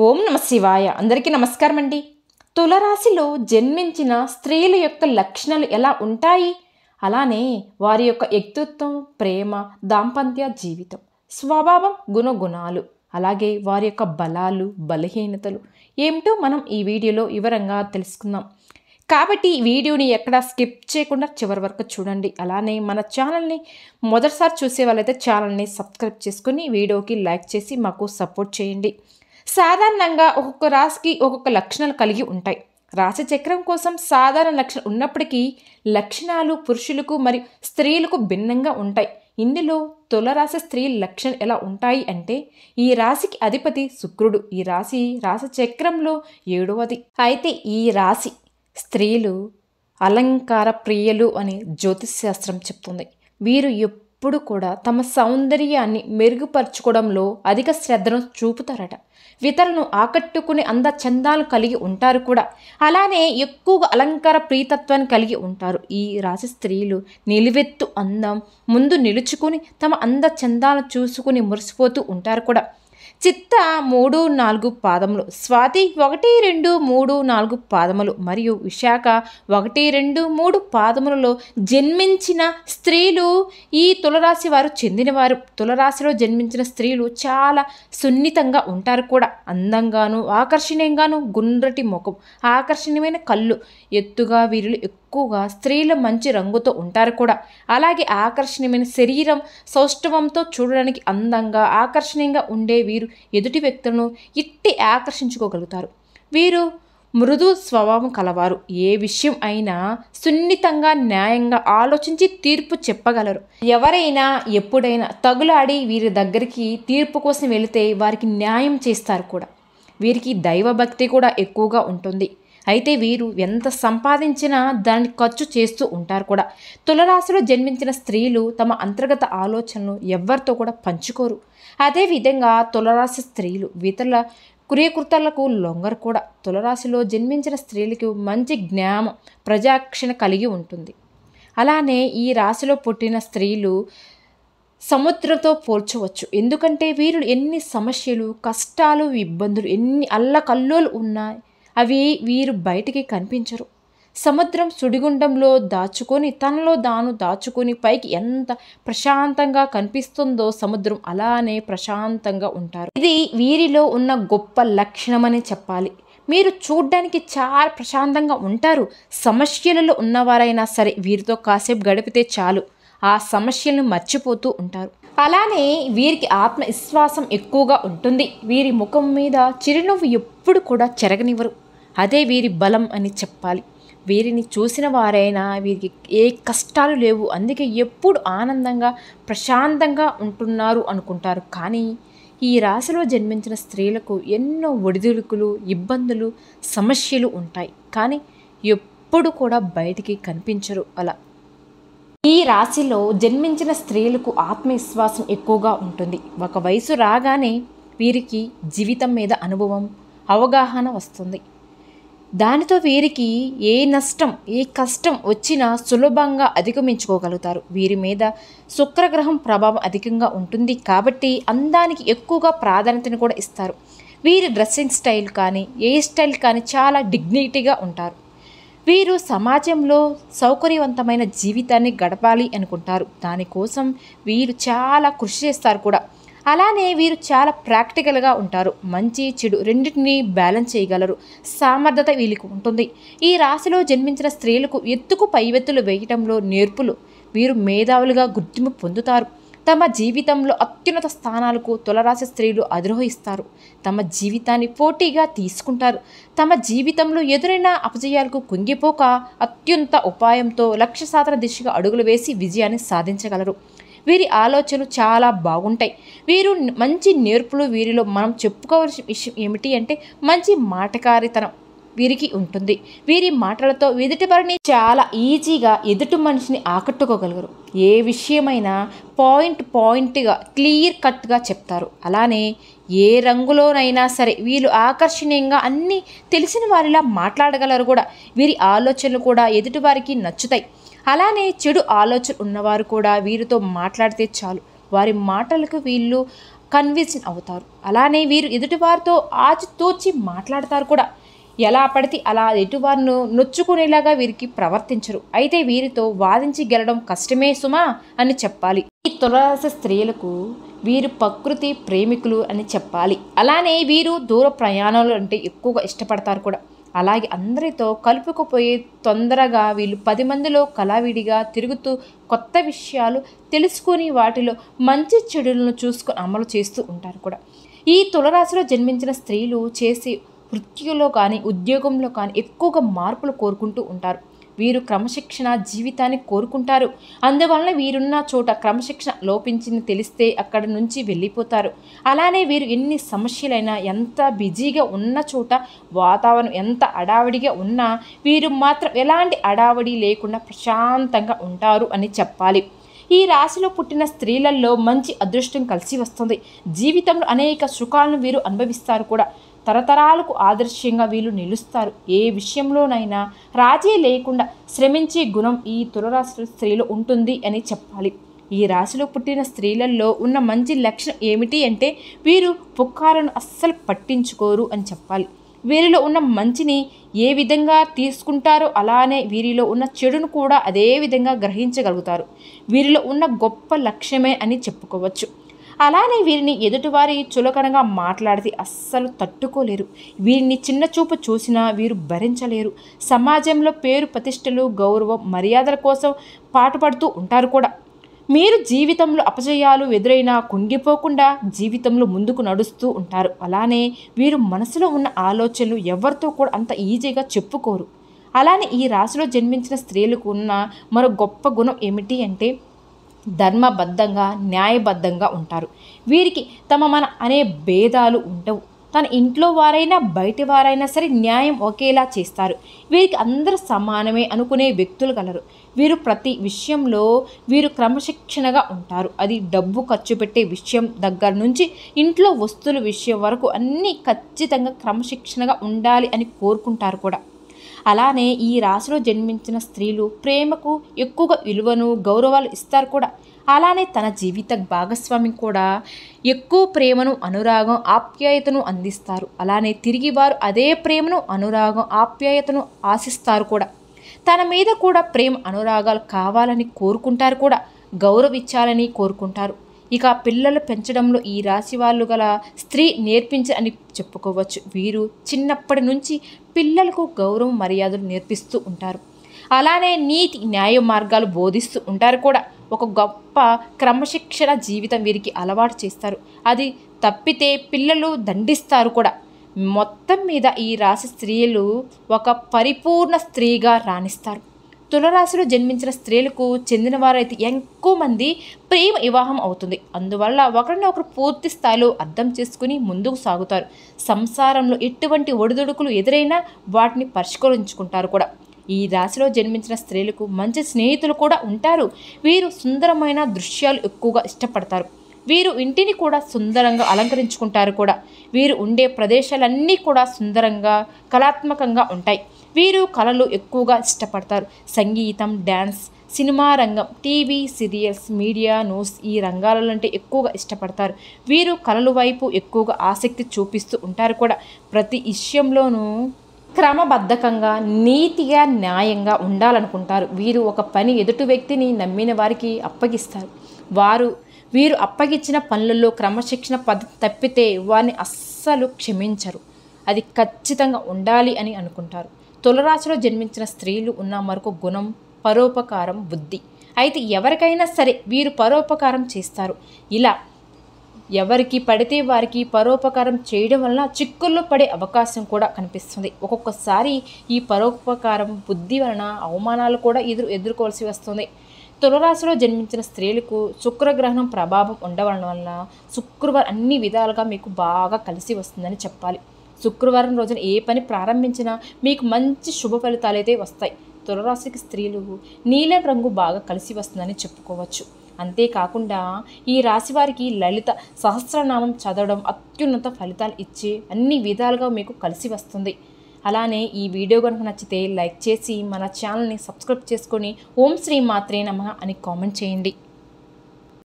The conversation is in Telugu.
ఓం నమ శివాయ. అందరికీ నమస్కారం అండి. తులరాశిలో జన్మించిన స్త్రీల యొక్క లక్షణాలు ఎలా ఉంటాయి, అలానే వారి యొక్క వ్యక్తిత్వం, ప్రేమ, దాంపత్య జీవితం, స్వభావం, గుణగుణాలు, అలాగే వారి యొక్క బలాలు, బలహీనతలు ఏమిటో మనం ఈ వీడియోలో వివరంగా తెలుసుకుందాం. కాబట్టి ఈ వీడియోని ఎక్కడా స్కిప్ చేయకుండా చివరి వరకు చూడండి. అలానే మన ఛానల్ని మొదటిసారి చూసే వాళ్ళైతే ఛానల్ని సబ్స్క్రైబ్ చేసుకుని వీడియోకి లైక్ చేసి మాకు సపోర్ట్ చేయండి. సాధారణంగా ఒక్కొక్క రాశికి ఒక్కొక్క లక్షణాలు కలిగి ఉంటాయి. రాశి చక్రం కోసం సాధారణ లక్షణాలు ఉన్నప్పటికీ లక్షణాలు పురుషులకు మరియు స్త్రీలకు భిన్నంగా ఉంటాయి. ఇందులో తులరాశి స్త్రీ లక్షణాలు ఎలా ఉంటాయి అంటే, ఈ రాశికి అధిపతి శుక్రుడు. ఈ రాశి చక్రంలో 7వది. అయితే ఈ రాశి స్త్రీలు అలంకార ప్రియులు అని జ్యోతిష్ శాస్త్రం చెప్తుంది. వీరు ఎప్పుడు కూడా తమ సౌందర్యాన్ని మెరుగుపరచుకోవడంలో అధిక శ్రద్ధను చూపుతారట. ఇతరులను ఆకట్టుకునే అందచందాలు కలిగి ఉంటారు కూడా. అలానే ఎక్కువగా అలంకార ప్రియతత్వాన్ని కలిగి ఉంటారు. ఈ రాశి స్త్రీలు నిలువెత్తు అందం ముందు నిలుచుకుని తమ అందచందాలను చూసుకుని మురిసిపోతూ ఉంటారు కూడా. చిత్త 3, 4 పాదములు, స్వాతి 1, 2, 3, 4 పాదములు మరియు విశాఖ 1, 2, 3 పాదములలో జన్మించిన స్త్రీలు ఈ తులరాశి వారు చెందినవారు. తులరాశిలో జన్మించిన స్త్రీలు చాలా సున్నితంగా ఉంటారు కూడా. అందంగాను, ఆకర్షణీయంగాను, గుండ్రటి ముఖం, ఆకర్షణీయమైన కళ్ళు, ఎత్తుగా వీరిలో ఎక్కువగా స్త్రీలు మంచి రంగుతో ఉంటారు కూడా. అలాగే ఆకర్షణీయమైన శరీరం, సౌష్ఠవంతో చూడడానికి అందంగా, ఆకర్షణీయంగా ఉండే వీరు ఎదుటి వ్యక్తులను ఇట్టి ఆకర్షించుకోగలుగుతారు. వీరు మృదు స్వభావం కలవారు. ఏ విషయం అయినా సున్నితంగా, న్యాయంగా ఆలోచించి తీర్పు చెప్పగలరు. ఎవరైనా ఎప్పుడైనా తగులాడి వీరి దగ్గరికి తీర్పు కోసం వెళితే వారికి న్యాయం చేస్తారు కూడా. వీరికి దైవభక్తి కూడా ఎక్కువగా ఉంటుంది. అయితే వీరు ఎంత సంపాదించినా దాన్ని ఖర్చు చేస్తూ ఉంటారు కూడా. తులరాశిలో జన్మించిన స్త్రీలు తమ అంతర్గత ఆలోచనలు ఎవరితో కూడా పంచుకోరు. అదేవిధంగా తులరాశి స్త్రీలు ఇతరుల కురియకృతాలకు లొంగరు కూడా. తులరాశిలో జన్మించిన స్త్రీలకు మంచి జ్ఞానం, ప్రజాక్షణ కలిగి ఉంటుంది. అలానే ఈ రాశిలో పుట్టిన స్త్రీలు సముద్రంతో పోల్చవచ్చు. ఎందుకంటే వీరు ఎన్ని సమస్యలు, కష్టాలు, ఇబ్బందులు, ఎన్ని అల్లకల్లోలు ఉన్నాయి, అవి వీరు బయటికి కనిపించరు. సముద్రం సుడిగుండంలో దాచుకొని తనలో తాను దాచుకొని పైకి ఎంత ప్రశాంతంగా కనిపిస్తుందో సముద్రం అలానే ప్రశాంతంగా ఉంటారు. ఇది వీరిలో ఉన్న గొప్ప లక్షణమని చెప్పాలి. మీరు చూడ్డానికి చాలా ప్రశాంతంగా ఉంటారు. సమస్యలలో ఉన్నవారైనా సరే వీరితో కాసేపు గడిపితే చాలు, ఆ సమస్యలను మర్చిపోతూ ఉంటారు. అలానే వీరికి ఆత్మవిశ్వాసం ఎక్కువగా ఉంటుంది. వీరి ముఖం మీద చిరునవ్వు ఎప్పుడు కూడా చెరగనివ్వరు. అదే వీరి బలం అని చెప్పాలి. వీరిని చూసిన వారైనా వీరికి ఏ కష్టాలు లేవు, అందుకే ఎప్పుడు ఆనందంగా, ప్రశాంతంగా ఉంటున్నారు అనుకుంటారు. కానీ ఈ రాశిలో జన్మించిన స్త్రీలకు ఎన్నో ఒడిదుడుకులు, ఇబ్బందులు, సమస్యలు ఉంటాయి. కానీ ఎప్పుడు కూడా బయటికి కనిపించరు. అలా ఈ రాశిలో జన్మించిన స్త్రీలకు ఆత్మవిశ్వాసం ఎక్కువగా ఉంటుంది. ఒక వయసు రాగానే వీరికి జీవితం మీద అనుభవం, అవగాహన వస్తుంది. దానితో వీరికి ఏ నష్టం, ఏ కష్టం వచ్చినా సులభంగా అధిగమించుకోగలుగుతారు. వీరి మీద శుక్రగ్రహం ప్రభావం అధికంగా ఉంటుంది కాబట్టి అందానికి ఎక్కువగా ప్రాధాన్యతను కూడా ఇస్తారు. వీరి డ్రెస్సింగ్ స్టైల్ కానీ, ఏ స్టైల్ కానీ చాలా డిగ్నిటీగా ఉంటారు. వీరు సమాజంలో సౌకర్యవంతమైన జీవితాన్ని గడపాలి అనుకుంటారు. దానికోసం వీరు చాలా కృషి చేస్తారు కూడా. అలానే వీరు చాలా ప్రాక్టికల్గా ఉంటారు. మంచి చెడు రెండింటినీ బ్యాలెన్స్ చేయగలరు. సామర్థ్యత వీరికి ఉంటుంది. ఈ రాశిలో జన్మించిన స్త్రీలకు ఎత్తుకు పైవెత్తులు వేయటంలో నేర్పులు. వీరు మేధావులుగా గుర్తింపు పొందుతారు. తమ జీవితంలో అత్యున్నత స్థానాలకు తులరాశి స్త్రీలు అధిరోహిస్తారు. తమ జీవితాన్ని పోటీగా తీసుకుంటారు. తమ జీవితంలో ఎదురైన అపజయాలకు కుంగిపోక అత్యున్నత ఉపాయంతో లక్ష్య సాధన దిశగా అడుగులు వేసి విజయాన్ని సాధించగలరు. వీరి ఆలోచనలు చాలా బాగుంటాయి. వీరు మంచి నేర్పులు. వీరిలో మనం చెప్పుకోవాల్సిన విషయం ఏమిటి అంటే, మంచి మాటకారితనం వీరికి ఉంటుంది. వీరి మాటలతో ఎదుటి వారిని చాలా ఈజీగా ఎదుటి మనిషిని ఆకట్టుకోగలరు. ఏ విషయమైనా పాయింట్గా క్లియర్ కట్గా చెప్తారు. అలానే ఏ రంగులోనైనా సరే వీళ్ళు ఆకర్షణీయంగా అన్నీ తెలిసిన వారిలా మాట్లాడగలరు కూడా. వీరి ఆలోచనలు కూడా ఎదుటి వారికి నచ్చుతాయి. అలానే చెడు ఆలోచనలు ఉన్నవారు కూడా వీరితో మాట్లాడితే చాలు, వారి మాటలకు వీళ్ళు కన్విన్స్ అవుతారు. అలానే వీరు ఎదుటివారితో ఆచితూచి మాట్లాడతారు కూడా. ఎలా పడితే అలా ఎటువారిను నొచ్చుకునేలాగా వీరికి ప్రవర్తించరు. అయితే వీరితో వాదించి గెలడం కష్టమే సుమా అని చెప్పాలి. ఈ తులారాశి స్త్రీలకు వీరు ప్రకృతి ప్రేమికులు అని చెప్పాలి. అలానే వీరు దూర ప్రయాణాలు అంటే ఎక్కువగా ఇష్టపడతారు కూడా. అలాగే అందరితో కలుపుకుపోయి తొందరగా వీళ్ళు 10 మందిలో కళావిడిగా తిరుగుతూ కొత్త విషయాలు తెలుసుకొని వాటిలో మంచి చెడులను చూసుకొని అమలు చేస్తూ ఉంటారు కూడా. ఈ తులరాశిలో జన్మించిన స్త్రీలు చేసే వృత్తిలో కానీ ఉద్యోగంలో కానీ ఎక్కువగా మార్పులు కోరుకుంటూ ఉంటారు. వీరు క్రమశిక్షణ జీవితాన్ని కోరుకుంటారు. అందువలన వీరున్న చోట క్రమశిక్షణ లోపించింది తెలిస్తే అక్కడ నుంచి వెళ్ళిపోతారు. అలానే వీరు ఎన్ని సమస్యలైనా ఎంత బిజీగా ఉన్న చోట వాతావరణం ఎంత అడావిడిగా ఉన్నా వీరు మాత్రం ఎలాంటి అడావిడి లేకుండా ప్రశాంతంగా ఉంటారు అని చెప్పాలి. ఈ రాశిలో పుట్టిన స్త్రీలలో మంచి అదృష్టం కలిసి వస్తుంది. జీవితంలో అనేక సుఖాలను వీరు అనుభవిస్తారు కూడా. తరతరాలకు ఆదర్శంగా వీళ్ళు నిలుస్తారు. ఏ విషయంలోనైనా రాజీ లేకుండా శ్రమించే గుణం ఈ తులరాశి స్త్రీలో ఉంటుంది అని చెప్పాలి. ఈ రాశిలో పుట్టిన స్త్రీలలో ఉన్న మంచి లక్షణం ఏమిటి అంటే వీరు పుకాలను అస్సలు పట్టించుకోరు అని చెప్పాలి. వీరిలో ఉన్న మంచిని ఏ విధంగా తీసుకుంటారో అలానే వీరిలో ఉన్న చెడును కూడా అదే విధంగా గ్రహించగలుగుతారు. వీరిలో ఉన్న గొప్ప లక్ష్యమే అని చెప్పుకోవచ్చు. అలానే వీరిని ఎదుటివారి చులకనగా మాట్లాడితే అస్సలు తట్టుకోలేరు. వీరిని చిన్న చూపు చూసినా వీరు భరించలేరు. సమాజంలో పేరు ప్రతిష్టలు గౌరవం మర్యాదల కోసం పాటుపడుతూ ఉంటారు కూడా. మీరు జీవితంలో అపజయాలు ఎదురైనా కుంగిపోకుండా జీవితంలో ముందుకు నడుస్తూ ఉంటారు. అలానే వీరు మనసులో ఉన్న ఆలోచనలు ఎవరితో కూడా అంత ఈజీగా చెప్పుకోరు. అలానే ఈ రాశిలో జన్మించిన స్త్రీలకు ఉన్న మరో గొప్ప గుణం ఏమిటి అంటే ధర్మబద్ధంగా న్యాయబద్ధంగా ఉంటారు. వీరికి తమ మన అనే భేదాలు ఉండవు. తన ఇంట్లో వారైనా బయటి వారైనా సరే న్యాయం ఒకేలా చేస్తారు. వీరికి అందరూ సమానమే అనుకునే వ్యక్తులు కలరు. వీరు ప్రతి విషయంలో వీరు క్రమశిక్షణగా ఉంటారు. అది డబ్బు ఖర్చు పెట్టే విషయం దగ్గర నుంచి ఇంట్లో వస్తువుల విషయం వరకు అన్నీ ఖచ్చితంగా క్రమశిక్షణగా ఉండాలి అని కోరుకుంటారు కూడా. అలానే ఈ రాశిలో జన్మించిన స్త్రీలు ప్రేమకు ఎక్కువగా విలువను గౌరవాలు ఇస్తారు కూడా. అలానే తన జీవిత భాగస్వామి కూడా ఎక్కువ ప్రేమను అనురాగం ఆప్యాయతను అందిస్తారు. అలానే తిరిగి వారు అదే ప్రేమను అనురాగం ఆప్యాయతను ఆశిస్తారు కూడా. తన మీద కూడా ప్రేమ అనురాగాలు కావాలని కోరుకుంటారు కూడా. గౌరవించాలని కోరుకుంటారు. ఇక పిల్లలు పెంచడంలో ఈ రాశి వాళ్ళు గల స్త్రీ నేర్పించని చెప్పుకోవచ్చు. వీరు చిన్నప్పటి నుంచి పిల్లలకు గౌరవం మర్యాదలు నేర్పిస్తూ ఉంటారు. అలానే నీతి న్యాయ మార్గాలు బోధిస్తూ ఉంటారు కూడా. ఒక గొప్ప క్రమశిక్షణ జీవితం వీరికి అలవాటు చేస్తారు. అది తప్పితే పిల్లలు దండిస్తారు కూడా. మొత్తం మీద ఈ రాశి స్త్రీలు ఒక పరిపూర్ణ స్త్రీగా రాణిస్తారు. తులరాశిలో జన్మించిన స్త్రీలకు చెందిన వారైతే ఎక్కువ మంది ప్రేమ వివాహం అవుతుంది. అందువల్ల ఒకరినొకరు పూర్తి స్థాయిలో అర్థం చేసుకుని ముందుకు సాగుతారు. సంసారంలో ఎటువంటి ఒడిదుడుకులు ఎదురైనా వాటిని పరిష్కరించుకుంటారు కూడా. ఈ రాశిలో జన్మించిన స్త్రీలకు మంచి స్నేహితులు కూడా ఉంటారు. వీరు సుందరమైన దృశ్యాలు ఎక్కువగా ఇష్టపడతారు. వీరు ఇంటిని కూడా సుందరంగా అలంకరించుకుంటారు కూడా. వీరు ఉండే ప్రదేశాలన్నీ కూడా సుందరంగా కళాత్మకంగా ఉంటాయి. వీరు కళలు ఎక్కువగా ఇష్టపడతారు. సంగీతం డ్యాన్స్ సినిమా రంగం టీవీ సీరియల్స్ మీడియా న్యూస్ ఈ రంగాలలో అంటే ఎక్కువగా ఇష్టపడతారు. వీరు కళల వైపు ఎక్కువగా ఆసక్తి చూపిస్తూ ఉంటారు కూడా. ప్రతి విషయంలోనూ క్రమబద్ధకంగా నీతిగా న్యాయంగా ఉండాలనుకుంటారు. వీరు ఒక పని ఎదుటి వ్యక్తిని నమ్మిన వారికి అప్పగిస్తారు. వీరు అప్పగించిన పనులలో క్రమశిక్షణ పద్ధతి తప్పితే వారిని అస్సలు క్షమించరు. అది ఖచ్చితంగా ఉండాలి అని అనుకుంటారు. తులరాశిలో జన్మించిన స్త్రీలు ఉన్న మరొక గుణం పరోపకారం బుద్ధి. అయితే ఎవరికైనా సరే వీరు పరోపకారం చేస్తారు. ఇలా ఎవరికి పడితే వారికి పరోపకారం చేయడం వలన చిక్కుల్లో పడే అవకాశం కూడా కనిపిస్తుంది. ఒక్కొక్కసారి ఈ పరోపకారం బుద్ధి వలన అవమానాలు కూడా ఎదుర్కోవాల్సి వస్తుంది. తులరాశిలో జన్మించిన స్త్రీలకు శుక్రగ్రహణం ప్రభావం ఉండవడం వలన శుక్రవారం అన్ని విధాలుగా మీకు బాగా కలిసి వస్తుందని చెప్పాలి. శుక్రవారం రోజున ఏ పని ప్రారంభించినా మీకు మంచి శుభ ఫలితాలు అయితే వస్తాయి. తులరాశికి స్త్రీలు నీలం రంగు బాగా కలిసి వస్తుందని చెప్పుకోవచ్చు. అంతేకాకుండా ఈ రాశి వారికి లలిత సహస్రనామం చదవడం అత్యున్నత ఫలితాలు ఇచ్చే అన్ని విధాలుగా మీకు కలిసి వస్తుంది. అలానే ఈ వీడియో కనుక నచ్చితే లైక్ చేసి మన ఛానల్ని సబ్స్క్రైబ్ చేసుకొని ఓం శ్రీ మాత్రే నమః అని కామెంట్ చేయండి.